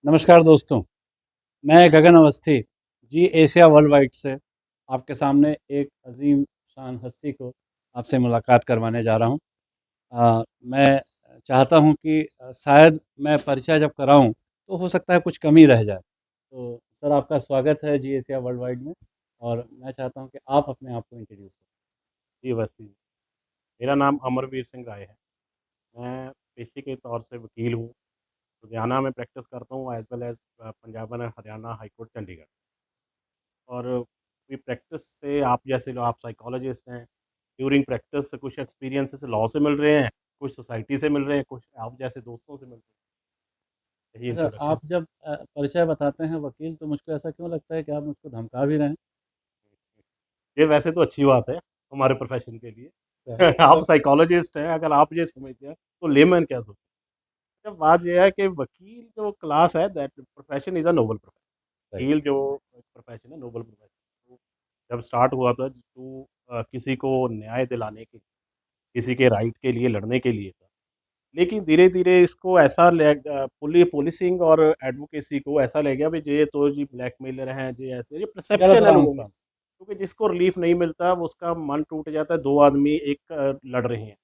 नमस्कार दोस्तों, मैं गगन Awasthi ji Asia world wide से आपके सामने एक अज़ीम शान हस्ती को आपसे मुलाकात करवाने जा रहा हूँ। मैं चाहता हूँ कि शायद मैं परिचय जब कराऊँ तो हो सकता है कुछ कमी रह जाए। तो सर आपका स्वागत है जी एशिया वर्ल्ड वाइड में और मैं चाहता हूँ कि आप अपने आप को इंट्रोड्यूस करें। जी, वैसे ही। मेरा नाम अमरवीर सिंह राय है। मैं पेशे के तौर से वकील हूँ। लुधियाना में प्रैक्टिस करता हूँ as well as Punjab and Haryana high court Chandigarh. और ये प्रैक्टिस से आप जैसे लो आप साइकोलॉजिस्ट हैं, ड्यूरिंग प्रैक्टिस से कुछ एक्सपीरियंसेस लॉ से मिल रहे हैं, कुछ सोसाइटी से मिल रहे हैं, कुछ आप जैसे दोस्तों से मिल रहे हैं। यही अच्छा, इंट्रोडक्शन। आप जब परिचय बताते हैं वकील तो मुझको ऐसा क्यों लगता है कि आप मुझको धमका भी रहे हैं? ये वैसे तो अच्छी बात है हमारे प्रोफ़ेशन के लिए। क्या आप मतलब साइकोलॉजिस्ट हैं, अगर आप ये समझते हैं, तो लेमैन क्या सोचेगा? बात ये है कि वकील जो क्लास है that profession is a Nobel profession. Right, वकील जो प्रोफ़ेशन है नोबल प्रोफ़ेशन। तो जब स्टार्ट हुआ था तो किसी को न्याय दिलाने के, किसी के राइट के लिए लड़ने के लिए था। लेकिन धीरे-धीरे इसको ऐसा पुलिसिंग और एडवोकेसी को ऐसा ले गया, भई ये तो जी ब्लैकमेलर हैं, ये ऐसे, ये गलत परसेप्शन है राउंड लोगों में। था। क्योंकि जिसको रिलीफ़ नहीं मिलता वो उसका मन टूट जाता है, 2 आदमी एक लड़ रहे हैं,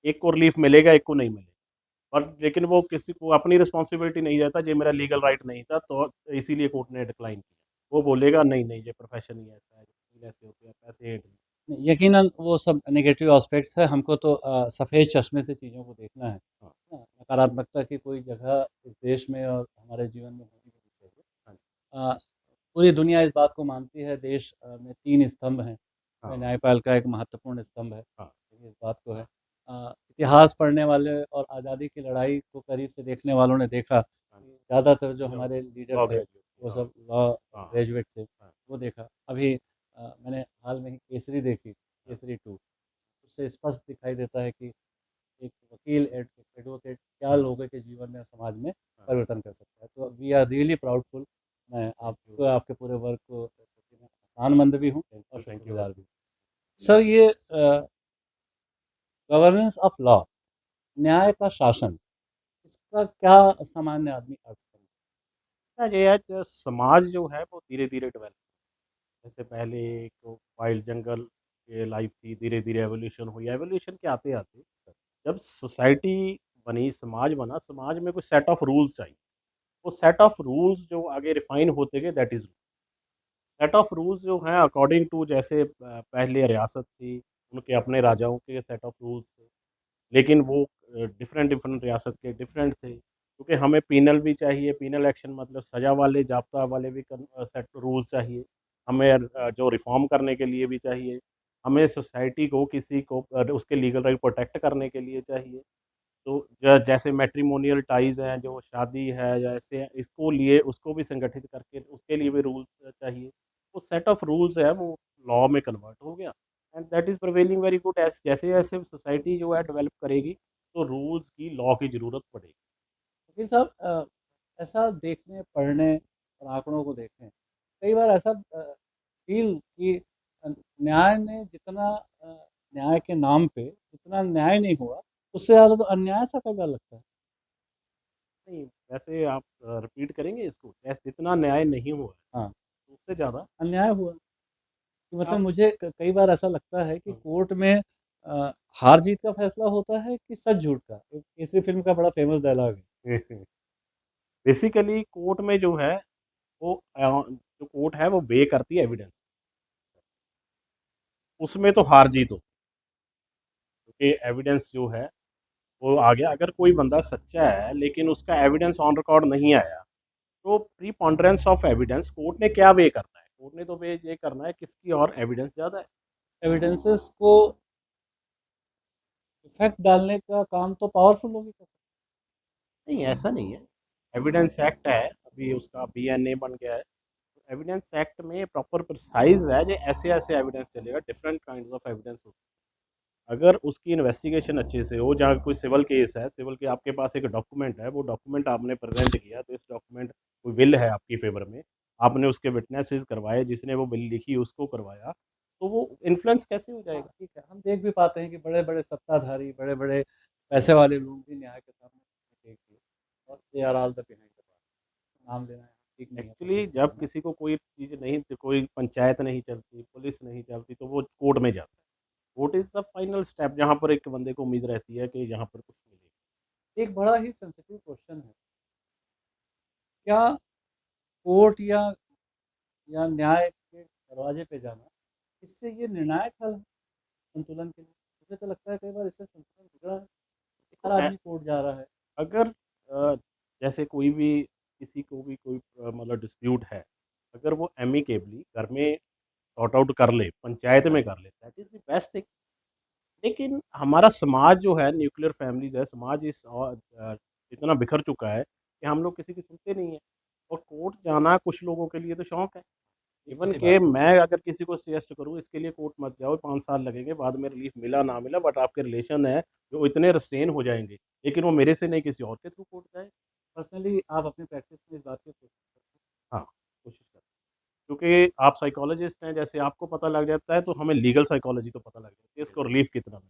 एक को रिलीफ़ मिलेगा, एक को नहीं मिलेगा। और लेकिन वो किसी को अपनी रिस्पॉन्सिबिलिटी नहीं लेता, ये मेरा लीगल राइट नहीं था तो इसीलिए कोर्ट ने डिक्लाइन किया। वो बोलेगा नहीं, नहीं ये प्रोफ़ेशन ही ऐसा है, ऐसे होते हैं, पैसे हेठ नहीं। यकीनन वो सब नेगेटिव एस्पेक्ट्स है, हमको तो सफ़ेद चश्मे से चीज़ों को देखना है। हाँ, नकारात्मकता की कोई जगह इस देश में और हमारे जीवन में होनी भी नहीं चाहिए। हाँ, अ, पूरी दुनिया इस बात को मानती है, देश में 3 स्तंभ हैं, इसमें हाँ, न्यायपालिका एक महत्वपूर्ण स्तंभ है, हाँ, इस बात को है। इतिहास पढ़ने वाले और आज़ादी की लड़ाई को करीब से देखने वालों ने देखा हाँ, कि ज़्यादातर जो लॉ हमारे लीडर लॉ थे, ग्रेजुएट वो हाँ, सब लॉ हाँ, हाँ, ग्रेजुएट थे, हाँ, वो देखा। अभी मैंने हाल में ही केसरी देखी, हाँ, केसरी 2। उससे स्पष्ट दिखाई देता है कि एक वकील एडवोकेट क्या हाँ, लोगों के जीवन में समाज में हाँ। परिवर्तन कर सकता है। तो वी आर रियली प्राउडफुल। मैं थैंक यू, आपको आपके पूरे वर्क को प्रति मैं आनंद भी हूँ और थैंक यू शुक्रगुज़ार भी वैसे। हूँ। सर ये गवर्नेंस ऑफ लॉ, न्याय का शासन, इसका क्या सामान्य आदमी अर्थ समझता हाँ, ये है जो समाज जो है वो धीरे-धीरे डेवलप, जैसे पहले एक वाइल्ड जंगल ये लाइफ थी, धीरे-धीरे एवोल्यूशन हुई। एवोल्यूशन के आते-आते है? जब सोसाइटी बनी, समाज बना, समाज में कोई सेट ऑफ रूल्स चाहिए। वो सेट ऑफ रूल्स जो आगे रिफाइन होते गए that is set of rules जो हैं अकॉर्डिंग टू जैसे पहले रियासत थी, उनके अपने राजाओं के सेट ऑफ रूल्स थे। लेकिन वो डिफरेंट डिफरेंट रियासत के डिफरेंट थे, क्योंकि हमें पीनल भी चाहिए, पीनल एक्शन मतलब सज़ा वाले, ज़ाब्ता वाले भी सेट रूल्स चाहिए। हमें जो रिफ़ॉर्म करने के लिए भी चाहिए। हमें सोसाइटी को किसी को उसके लीगल राइट प्रोटेक्ट करने के लिए चाहिए। तो जैसे मैट्रिमोनियल टाइज़ हैं, जो शादी है या ऐसे इसको लिए उसको भी संगठित करके उसके लिए भी रूल्स चाहिए। वो सेट ऑफ रूल्स है वो लॉ में कन्वर्ट हो गया and that is prevailing very good as जैसे-जैसे सोसाइटी जो है डेवलप करेगी, तो रूल्स की लॉ की ज़रूरत पड़ेगी। वकील साहब ऐसा देखने, पढ़ने और आंकड़ों को देखें, कई बार ऐसा फ़ील कि न्याय ने जितना न्याय के नाम पे जितना न्याय नहीं हुआ, उससे ज़्यादा तो अन्याय सा कई बार लगता है। नहीं, वैसे आप रिपीट करेंगे इसको? जितना न्याय नहीं हुआ है, हाँ, उससे ज़्यादा अन्याय हुआ। कि मतलब आप मुझे कई बार ऐसा लगता है कि हुँ, कोर्ट में हार-जीत का फैसला होता है कि सच-झूठ का? एक तीसरी फ़िल्म का बड़ा फ़ेमस डायलॉग है। बेसिकली कोर्ट में जो है वो जो कोर्ट है वो वेइ करती है एविडेंस, उसमें तो हार-जीत होती है, क्योंकि एविडेंस जो है वो आ गया। अगर कोई बंदा सच्चा है लेकिन उसका एविडेंस ऑन रिकॉर्ड नहीं आया, तो प्रीपोंडेरेंस ऑफ एविडेंस कोर्ट ने क्या वे करना है? कोर्ट ने तो वे ये करना है किसकी और एविडेंस ज़्यादा है। एविडेंसेस को इफ़ेक्ट डालने का काम तो पावरफुल लोग ही कर सकते नहीं, ऐसा नहीं है। एविडेंस एक्ट है, अभी उसका बीएनए बन गया है। एविडेंस एक्ट में प्रॉपर प्रिसाइज़ है जो ऐसे-ऐसे एविडेंस चलेगा, डिफरेंट काइंड्स ऑफ एविडेंस होते हैं। अगर उसकी इन्वेस्टिगेशन अच्छे से हो, जहाँ कोई सिविल केस है, सिविल के आपके पास एक डॉक्यूमेंट है, वो डॉक्यूमेंट आपने प्रेज़ेंट किया, तो इस डॉक्यूमेंट कोई विल है आपकी फ़ेवर में, आपने उसके विटनेसेस करवाए, जिसने वो विल लिखी उसको करवाया, तो वो इन्फ्लुएंस कैसे हो हैं। हाँ, जाएगा? ठीक है। हम देख भी पाते हैं कि बड़े-बड़े सत्ताधारी, बड़े-बड़े पैसे वाले लोग भी न्याय के सामने टेक दिए और they are all the behind the bar. नाम लेना ठीक नहीं है एक्चुअली पब्लिक जब में। किसी को कोई चीज़ नहीं, कोई पंचायत नहीं चलती, पुलिस नहीं चलती, तो वो कोर्ट में जाता है। Court is the final step जहाँ पर एक बंदे को उम्मीद रहती है कि यहाँ पर कुछ मिलेगा। एक बड़ा ही सेंसिटिव क्वेश्चन है, क्या कोर्ट या न्याय के दरवाजे पे जाना, इससे ये निर्णायक हल है संतुलन के लिए? मुझे तो लगता है कई बार इससे संतुलन बिगड़ा है, देखो हर आदमी कोर्ट जा रहा है। अगर जैसे कोई भी किसी को भी कोई मतलब डिस्प्यूट है, अगर वो एमिकेबली घर में सॉर्ट आउट कर ले, पंचायत में कर ले, that is the best thing. लेकिन हमारा समाज जो है न्यूक्लियर फैमिलीज़ है, समाज इतना बिखर चुका है कि हम लोग किसी की सुनते नहीं हैं। और कोर्ट जाना कुछ लोगों के लिए तो शौक है। सीधी इवन सी कि बात है। मैं अगर किसी को सजेस्ट करूँ इसके लिए कोर्ट मत जाओ, 5 साल लगेंगे, बाद में रिलीफ मिला ना मिला, बट आपके रिलेशन है जो इतने रिस्ट्रेन हो जाएँगे, लेकिन वो मेरे से नहीं किसी और के थ्रू कोर्ट जाए। पर्सनली आप अपनी प्रैक्टिस में इस बात की कोशिश करते हाँ, कोशिश करें। क्योंकि आप साइकोलॉजिस्ट हैं, जैसे आपको पता लग जाता है, तो हमें लीगल साइकोलॉजी तो पता लग जाती है, इसको रिलीफ कितना मिले।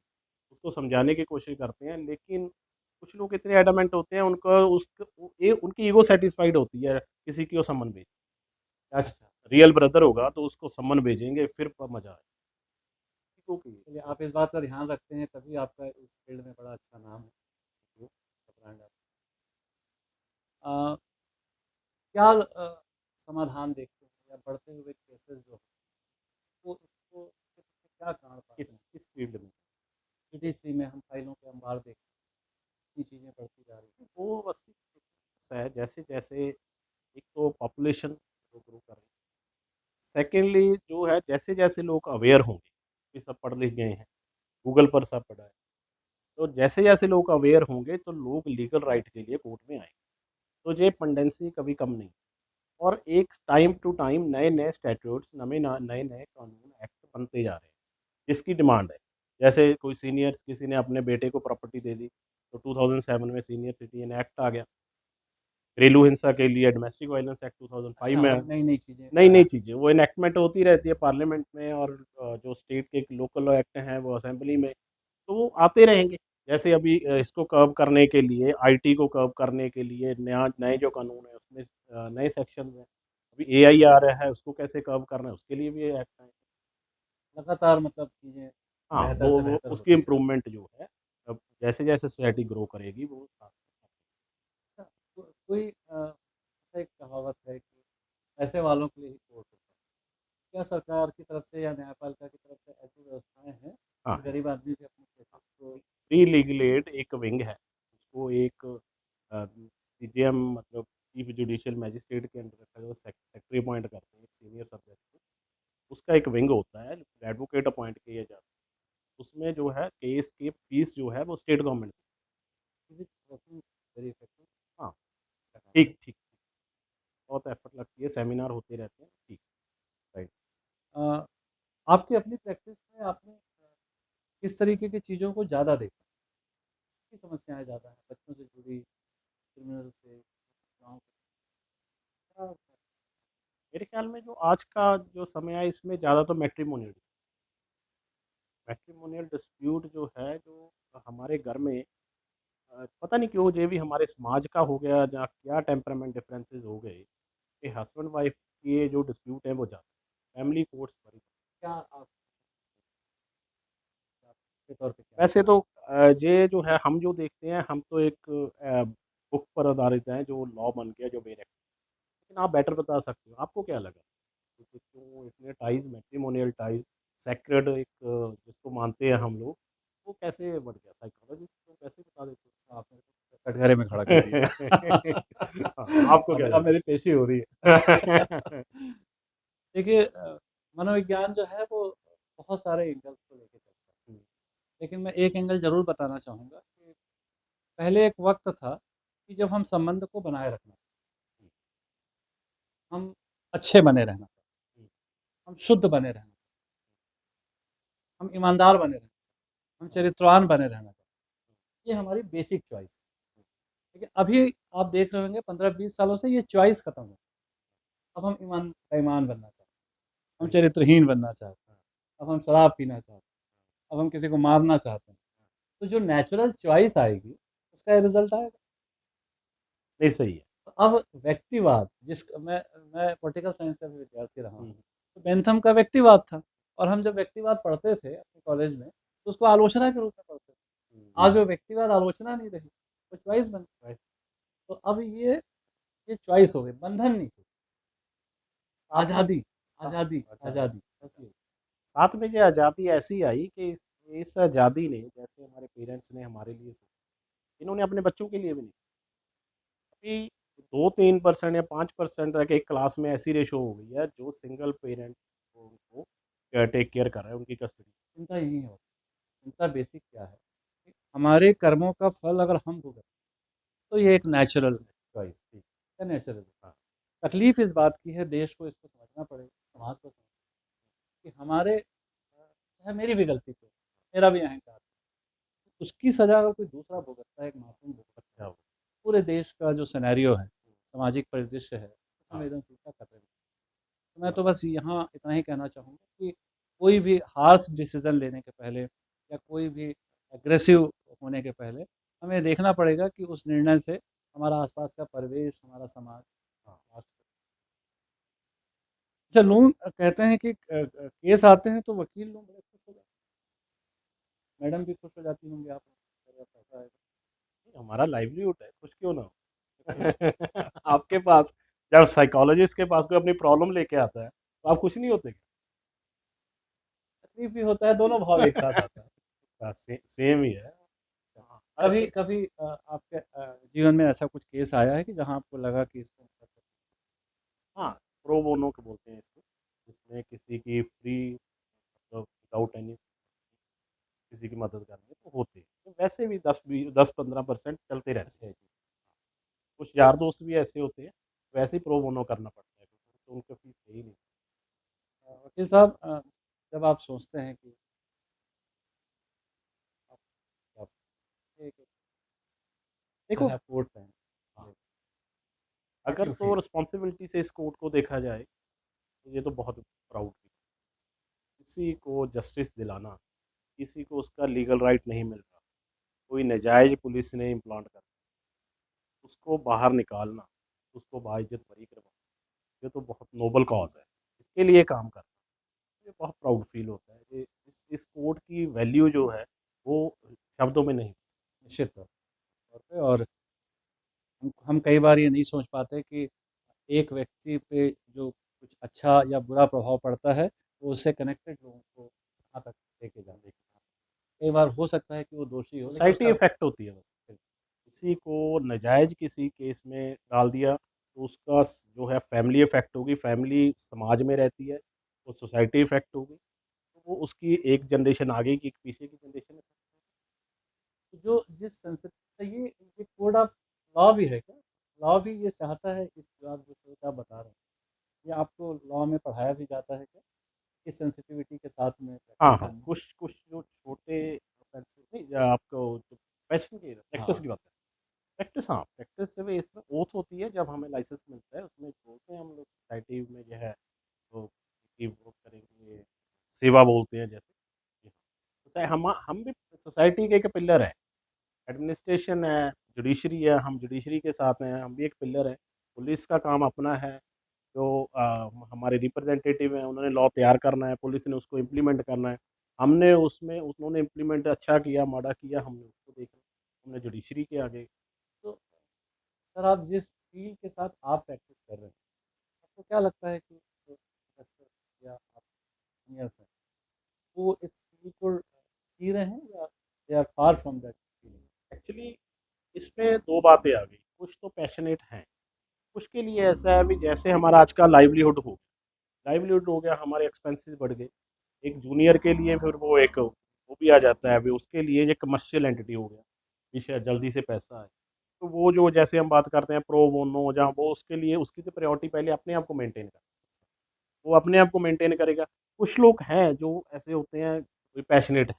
उसको समझाने की कोशिश करते हैं, लेकिन कुछ लोग इतने एडमेंट होते हैं, उनका उनकी ईगो सैटिस्फाइड होती है, किसी को समन भेज। हैं। अच्छा, रियल ब्रदर होगा तो उसको समन भेजेंगे, फिर मज़ा आएगा। ईगो की चलिए आप इस बात का ध्यान रखते हैं तभी आपका इस फील्ड में बड़ा अच्छा नाम है। जो ब्रांड आप क्या समाधान देखते हैं या बढ़ते हुए केसेस जो हैं, वो उसको उसके पीछे क्या कारण पाते हैं? किस फील्ड में? ईडीसी में हम फाइलों के अंबार देखते हैं, इतनी चीज़ें बढ़ती जा रही हैं। वो बस है, जैसे-जैसे एक तो पॉपुलेशन जो ग्रो कर रही है, सेकेंडली जो है जैसे-जैसे लोग अवेयर होंगे, ये सब पढ़ लिख गए हैं, गूगल पर सब पढ़ा है, तो जैसे-जैसे लोग अवेयर होंगे तो लोग लीगल राइट के लिए कोर्ट में आएँगे। तो ये पेंडेंसी कभी कम नहीं। और एक टाइम टू टाइम नए-नए स्टैट्यूट्स, नए-नए कानून, एक्ट बनते जा रहे हैं, जिसकी डिमांड है। जैसे कोई सीनियर किसी ने अपने बेटे को प्रॉपर्टी दे दी, तो 2007 में सीनियर सिटीज़न एक्ट आ गया। घरेलू हिंसा के लिए डोमेस्टिक वायलेंस एक्ट 2005 अच्छा, में अब नई-नई चीज़ें नई-नई चीज़ें, वो एनैक्टमेंट होती रहती है पार्लियामेंट में, और जो स्टेट के लोकल एक्ट हैं वो असेंबली में, तो वो आते रहेंगे। जैसे अभी इसको कर्व करने के लिए, आईटी को कर्व करने के लिए नया नए जो कानून है उसमें नए सेक्शन हैं। अभी एआई आ रहा है, उसको कैसे कर्व करना है, उसके लिए भी ये एक्ट आए। लगातार मतलब चीज़ें हाँ, बेहतर वो से वो बेहतर उसकी होती जा रही इम्प्रूवमेंट जो है, अब जैसे-जैसे सोसाइटी ग्रो करेगी वो हैं। अच्छा, कोई ऐसा एक कहावत है कि पैसे वालों के लिए ही कोर्ट होता है। क्या सरकार की तरफ से या न्यायपालिका की तरफ से ऐसी व्यवस्थाएँ हैं हाँ, कि है। गरीब आदमी भी अपने केसेस को प्री लीगल एड एक विंग है, उसको एक सीजेएम मतलब चीफ जुडिशियल मैजिस्ट्रेट के अंडर रखा है, सेक्रेटरी अपॉइंट करते हैं सीनियर सब्जेक्ट को, उसका एक विंग होता है, एडवोकेट अपॉइंट किए जाते हैं। उसमें जो है केस की फीस जो है वो स्टेट गवर्नमेंट। किसी वर्किंग वेरी इफेक्टिव हाँ, अच्छा काम ठीक, ठीक। बहुत एफर्ट लगती है, सेमिनार होते रहते हैं, ठीक, राइट। है। आपकी अपनी प्रैक्टिस में आपने किस तरीके की चीज़ों को ज़्यादा देखा? किसकी समस्याएँ ज़्यादा हैं? बच्चों से जुड़ी, क्रिमिनल से, गाँव के क्या मेरे ख्याल में जो आज का जो समय है इसमें ज़्यादा तो मैट्रिमोनियल डिस्प्यूट जो है, जो हमारे घर में पता नहीं क्यों ये भी हमारे समाज का हो गया, या क्या टेम्परामेंट डिफरेंसेस हो गए कि हस्बैंड वाइफ के जो डिस्प्यूट है वो ज़्यादा फैमिली कोर्ट्स पर। क्या आप के तौर पे क्या वैसे तो ये जो है हम जो देखते हैं, हम तो एक बुक पर आधारित हैं जो लॉ बन गया जो मेरे, लेकिन आप बेटर बता सकते हो, आपको क्या लगा? तो क्यों इतने टाइज़, मैट्रिमोनियल टाइज़, सेक्रेड एक जिसको मानते हैं हम लोग, वो कैसे बढ़ गया? साइकोलॉजिस्ट तो कैसे बता देते हैं? आप मेरे को कटघरे में खड़ा कर दिया। हाँ, आपको क्या अब लगता मेरी पेशी हो रही है? है। देखिए मनोविज्ञान जो है वो बहुत सारे एंगल्स को लेके चलता है। हुँ, लेकिन मैं एक एंगल ज़रूर बताना चाहूँगा कि पहले एक वक़्त था कि जब हम संबंध को बनाए रखना, हुँ, हम अच्छे बने रहना, हुँ, हम शुद्ध बने रहना, हम ईमानदार बने रहना, हम चरित्रवान बने रहना, ये हमारी बेसिक चॉइस है। लेकिन अभी आप देख रहे होंगे 15-20 सालों से ये चॉइस खत्म है। अब हम बेईमान बनना चाहते हैं, हम राइट, चरित्रहीन बनना चाहते हैं, हाँ, अब हम शराब पीना चाहते हैं, अब हम किसी को मारना चाहते हैं। तो जो नेचुरल चॉइस आएगी, उसका ये रिज़ल्ट आएगा। नहीं सही है। तो अब व्यक्तिवाद मैं पॉलिटिकल साइंस का भी विद्यार्थी रहा हूँ, हुँ, तो बेंथम का व्यक्तिवाद था और हम जब व्यक्तिवाद पढ़ते थे अपने कॉलेज में, तो उसको आलोचना के रूप में पढ़ते थे। हुँ, आज वो व्यक्तिवाद आलोचना नहीं रही, वो चॉइस बन गई। राइट। तो अब ये चॉइस हो गई, बंधन नहीं थी, साथ में आज़ादी, सा आज़ादी, अच्छा, आज़ादी, बस अच्छा। ये। साथ में ये आज़ादी ऐसी आई कि इस आज़ादी ने जैसे हमारे पेरेंट्स ने हमारे लिए सोचा, इन्होंने अपने बच्चों के लिए भी नहीं। अभी 2-3% या 5% तक एक क्लास में ऐसी रेशो हो गई है जो सिंगल पेरेंट को उनको टेक केयर कर रहा है उनकी कस्टडी। चिंता यही है, चिंता बेसिक क्या है कि हमारे कर्मों का फल अगर हम भुगतें, तो ये एक नेचुरल चॉइस थी, क्या नेचुरल है। हाँ, तकलीफ़ इस बात की है, देश को इसको समझना पड़ेगा, समाज को कि हमारे चाहे मेरी भी गलती थी, मेरा भी अहंकार था। उसकी सज़ा अगर कोई दूसरा भुगतता है, एक मासूम भुगतता है, अच्छा हो पूरे देश का जो सिनेरियो है, सामाजिक परिदृश्य है, हाँ, संवेदनशीलता खतरे में। तो मैं तो बस यहाँ इतना ही कहना चाहूँगा कि कोई भी हार्श डिसीज़न लेने के पहले या कोई भी एग्रेसिव होने के पहले हमें देखना पड़ेगा कि उस निर्णय से हमारा आस-पास का परिवेश, हमारा समाज, हाँ। राष्ट्र। अच्छा, लोग कहते हैं कि केस आते हैं तो वकील लोग बड़े खुश हो जाते हैं। मैडम भी खुश हो जाती होंगी आप अगर पैसा आएगा। नहीं, हमारा लाइवलीहुड है, खुश क्यों ना हो? खुश आपके पास जब साइकोलॉजिस्ट के पास कोई अपनी प्रॉब्लम लेके आता है, तो आप खुश नहीं होते तकलीफ़ भी होता है, दोनों भाव एक साथ क्या? आता है। सेम ही है। हाँ, हर कभी स कभी आपके जीवन में ऐसा कुछ केस आया है कि जहाँ आपको लगा कि इसको हाँ, प्रो बोनो के बोलते हैं इसको, जिसमें किसी की फ्री मतलब विदाउट एनी किसी की मदद करनी है, तो होते हैं। तो वैसे भी 10-15% चलते रहते हैं। अच्छा जी। कुछ यार दोस्त भी ऐसे होते हैं, वैसे ही प्रो बोनो करना पड़ता है, तो उनका फीस है ही नहीं। वकील साहब, जब आप सोचते हैं कि आप आप एक देखो कोर्ट में हाँ, व्हाट अगर यू तो फील? रिस्पॉन्सिबिलिटी से इस कोर्ट को देखा जाए, तो ये तो बहुत प्राउड की किसी को जस्टिस दिलाना, किसी को उसका लीगल राइट नहीं मिल रहा, कोई नाजायज़ पुलिस ने इम्प्लांट कर उसको बाहर निकालना, उसको बाइज़्ज़त बरी करवाना, ये तो बहुत नोबल कॉज़ है। इसके लिए काम करना, ये बहुत प्राउड फ़ील होता है कि इस कोर्ट की वैल्यू जो है, वो शब्दों में नहीं। निश्चित तौर पे। और हम कई बार ये नहीं सोच पाते कि एक व्यक्ति पे जो कुछ अच्छा या बुरा प्रभाव पड़ता है, वो उससे कनेक्टेड लोगों को कहाँ तक लेके जाता है। कई बार हो सकता है कि वो दोषी हो, लेकिन सोसाइटी उसका इफ़ेक्ट होती है बस। किसी को नाजायज़ किसी केस में डाल दिया, तो उसका जो है फैमिली इफ़ेक्ट होगी, फैमिली समाज में रहती है, तो सोसाइटी इफ़ेक्ट होगी, तो वो उसकी एक जनरेशन आगे की, एक पीछे की जनरेशन जो जिस सेंसिटिव ये कोड ऑफ लॉ भी है क्या? लॉ भी ये चाहता है, इस बात जो सोच आप बता रहे हैं, ये आपको लॉ में पढ़ाया भी जाता है क्या? इस सेंसिटिविटी के साथ में हाँ, प्रैक्टिस हाँ, करना? कुछ कुछ जो छोटे ऑफेंसेस नहीं आपको जो पैशन की प्रैक्टिस हाँ, की बात है। प्रैक्टिस हाँ, प्रैक्टिस से भी इसमें ओथ होती है जब हमें लाइसेंस मिलता है, उसमें बोलते हैं हम लोग सोसाइटी में जो है, तो कि वो करेंगे, सेवा बोलते हैं जैसे। जी हाँ, हम भी सोसाइटी के एक पिलर है, एडमिनिस्ट्रेशन है, जुडिशरी है, हम जुडिशरी के साथ हैं, हम भी एक पिलर है। पुलिस का काम अपना है, जो हमारे रिप्रेजेंटेटिव हैं, उन्होंने लॉ तैयार करना है, पुलिस ने उसको इम्प्लीमेंट करना है। हमने उसमें उन्होंने इम्प्लीमेंट अच्छा किया, माड़ा किया, हमने उसको देखना, हमने जुडिशरी के आगे तो सर, आप जिस फ़ील के साथ आप प्रैक्टिस कर रहे हैं, आपको क्या लगता है कि जो प्रोफ़ेसर या आप सीनियर्स हैं, वो इस फ़ील को जी रहे हैं या they are far from that feeling? Actually इसमें 2 बातें आ गई, कुछ तो पैशनेट हैं, कुछ के लिए ऐसा है अभी जैसे हमारा आज का लाइवलीहुड हो गया, हमारे एक्सपेंसेस बढ़ गए। एक जूनियर के लिए फिर वो भी आ जाता है, अभी उसके लिए ये कमर्शियल एंटिटी हो गया, कि शायद जल्दी से पैसा आए। तो वो जो जैसे हम बात करते हैं प्रो बोनो जहाँ वो उसके लिए उसकी तो प्रायोरिटी पहले अपने आप को मेंटेन कर वो अपने आप को मेंटेन करेगा। कुछ लोग हैं जो ऐसे होते हैं, कोई पैशनेट है,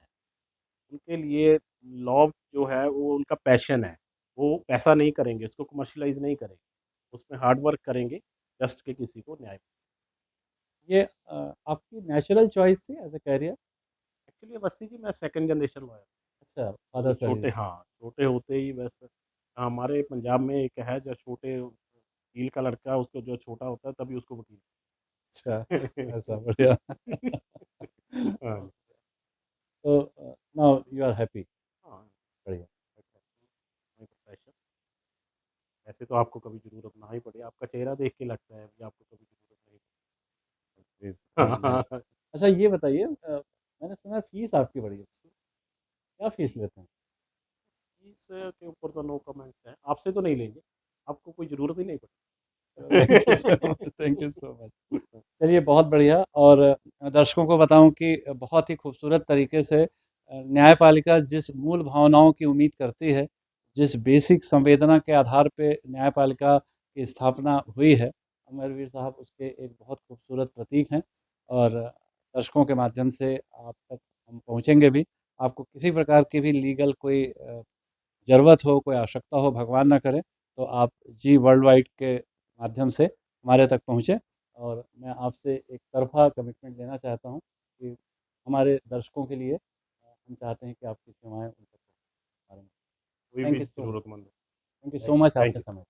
उनके लिए लॉ जो है वो उनका पैशन है। वो पैसा नहीं करेंगे, इसको कमर्शियलाइज़ नहीं करेंगे, उसमें हार्ड वर्क करेंगे जस्ट कि किसी को न्याय ये आपकी नेचुरल चॉइस थी as a career? Actually Awasthi ji मैं सेकंड जनरेशन लॉयर अच्छा, तो फादर सर्विस। छोटे हाँ, छोटे होते ही बस हमारे पंजाब में एक है जो छोटे वकील का लड़का उसको जो छोटा होता है तभी उसको वकील अच्छा, ऐसा बढ़िया। हाँ जी। तो नाउ यू आर हैप्पी। हाँ, बढ़िया। My profession. ऐसे तो आपको कभी ज़रूरत ना ही पड़े, आपका चेहरा देख के लगता है कि आपको कभी ज़रूरत नहीं वेरी नाइस। पड़े। अच्छा ये बताइए, मैंने सुना है फीस आपकी बड़ी है, क्या फीस लेते हैं? फीस के ऊपर तो नो कमेंट्स है, आपसे तो नहीं लेंगे, आपको कोई ज़रूरत ही नहीं थैंक यू सो पड़ेगी। Much, thank you so much. चलिए बहुत बढ़िया। और दर्शकों को बताऊं कि बहुत ही खूबसूरत तरीके से न्यायपालिका जिस मूल भावनाओं की उम्मीद करती है, जिस बेसिक संवेदना के आधार पे न्यायपालिका की स्थापना हुई है, अमरवीर साहब उसके एक बहुत खूबसूरत प्रतीक हैं। और दर्शकों के माध्यम से आप तक हम पहुँचेंगे भी। आपको किसी प्रकार की भी लीगल कोई ज़रूरत हो, कोई आवश्यकता हो, भगवान ना करे, तो आप जी वर्ल्ड वाइड के माध्यम से हमारे तक पहुँचे। और मैं आपसे एक तरफ़ा कमिटमेंट लेना चाहता हूँ कि हमारे दर्शकों के लिए हम चाहते हैं कि आपकी सेवाएँ उन तक पहुँचें। कोई थैंक भी यू सो मच। ज़रूरतमंद हो। Thank you so thank you, much thank आपके यू। समय